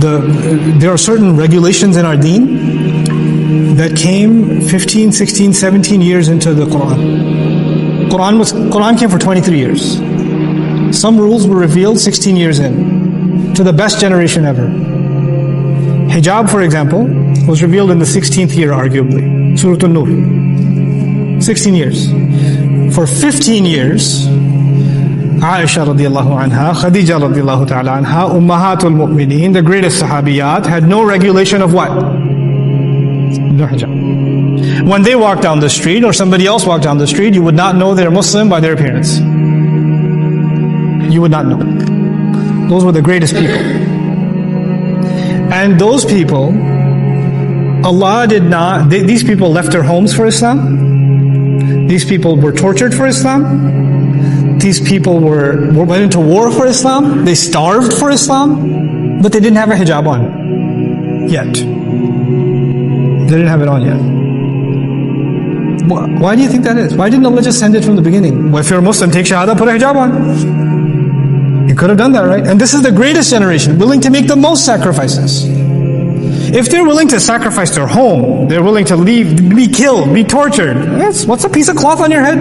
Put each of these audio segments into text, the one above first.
there are certain regulations in our deen that came 15, 16, 17 years into the Quran. Quran came for 23 years. Some rules were revealed 16 years in, to the best generation ever. Hijab, for example, was revealed in the 16th year, arguably. Surah An-Nur. 16 years. For 15 years, Aisha radiallahu anha, Khadija radiallahu ta'ala anha, Ummahatul Mu'mineen, the greatest sahabiyat, had no regulation of what? No hijab. When they walked down the street, or somebody else walked down the street, you would not know they're Muslim by their appearance. You would not know. Those were the greatest people. And those people, Allah did not, these people left their homes for Islam. These people were tortured for Islam. These people went into war for Islam. They starved for Islam. But they didn't have a hijab on. Yet. They didn't have it on yet. Why do you think that is? Why didn't Allah just send it from the beginning? Well, if you're a Muslim, take shahada, put a hijab on. You could have done that, right? And this is the greatest generation, willing to make the most sacrifices. If they're willing to sacrifice their home, they're willing to leave, be killed, be tortured. What's a piece of cloth on your head?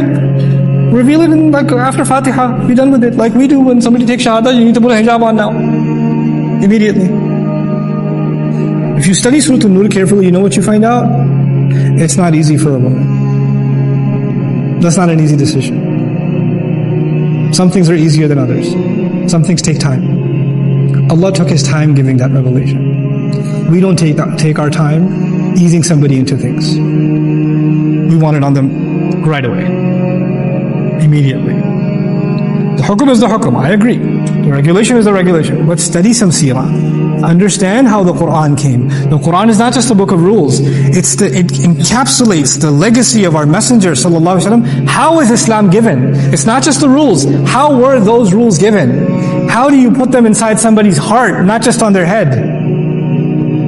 Reveal it in, like, after Fatiha. Be done with it. Like we do when somebody takes shahada, you need to put a hijab on now. Immediately. If you study Surah An-Nur carefully, you know what you find out? It's not easy for a woman. That's not an easy decision. Some things are easier than others. Some things take time. Allah took His time giving that revelation. We don't take our time easing somebody into things. We want it on them right away. Immediately. The hukum is the hukum, I agree. The regulation is the regulation. But study some seerah. Understand how the Quran came. The Quran is not just a book of rules. It encapsulates the legacy of our Messenger sallallahu alaihi wasallam. How is Islam given? It's not just the rules. How were those rules given? How do you put them inside somebody's heart, not just on their head?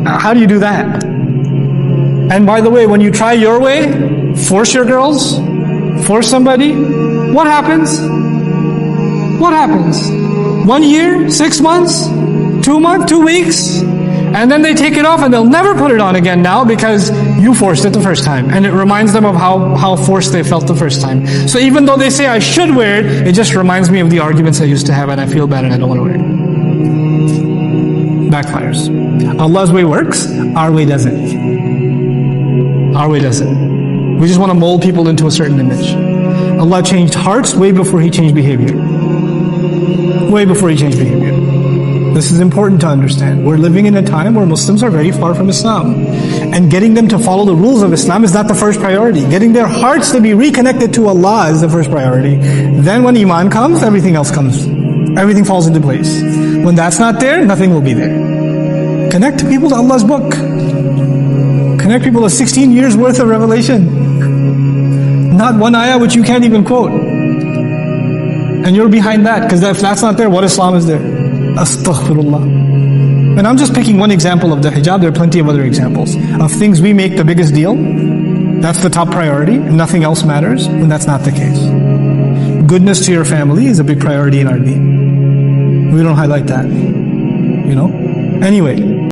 How do you do that? And by the way, when you try your way, force your girls, force somebody, what happens? What happens? 1 year? 6 months? 2 months? 2 weeks? And then they take it off and they'll never put it on again now because you forced it the first time. And it reminds them of how forced they felt the first time. So even though they say, I should wear it, it just reminds me of the arguments I used to have and I feel bad and I don't want to wear it. Backfires. Allah's way works, our way doesn't. Our way doesn't. We just want to mold people into a certain image. Allah changed hearts way before He changed behavior. Way before He changed behavior. This is important to understand. We're living in a time where Muslims are very far from Islam. And getting them to follow the rules of Islam is not the first priority. Getting their hearts to be reconnected to Allah is the first priority. Then when Iman comes, everything else comes. Everything falls into place. When that's not there, nothing will be there. Connect people to Allah's book. Connect people to 16 years worth of revelation. Not one ayah which you can't even quote. And you're behind that, because if that's not there, what Islam is there? Astaghfirullah. And I'm just picking one example of the hijab. There are plenty of other examples of things we make the biggest deal. That's the top priority, and nothing else matters, when that's not the case. Goodness to your family is a big priority in our deen. We don't highlight that. You know? Anyway,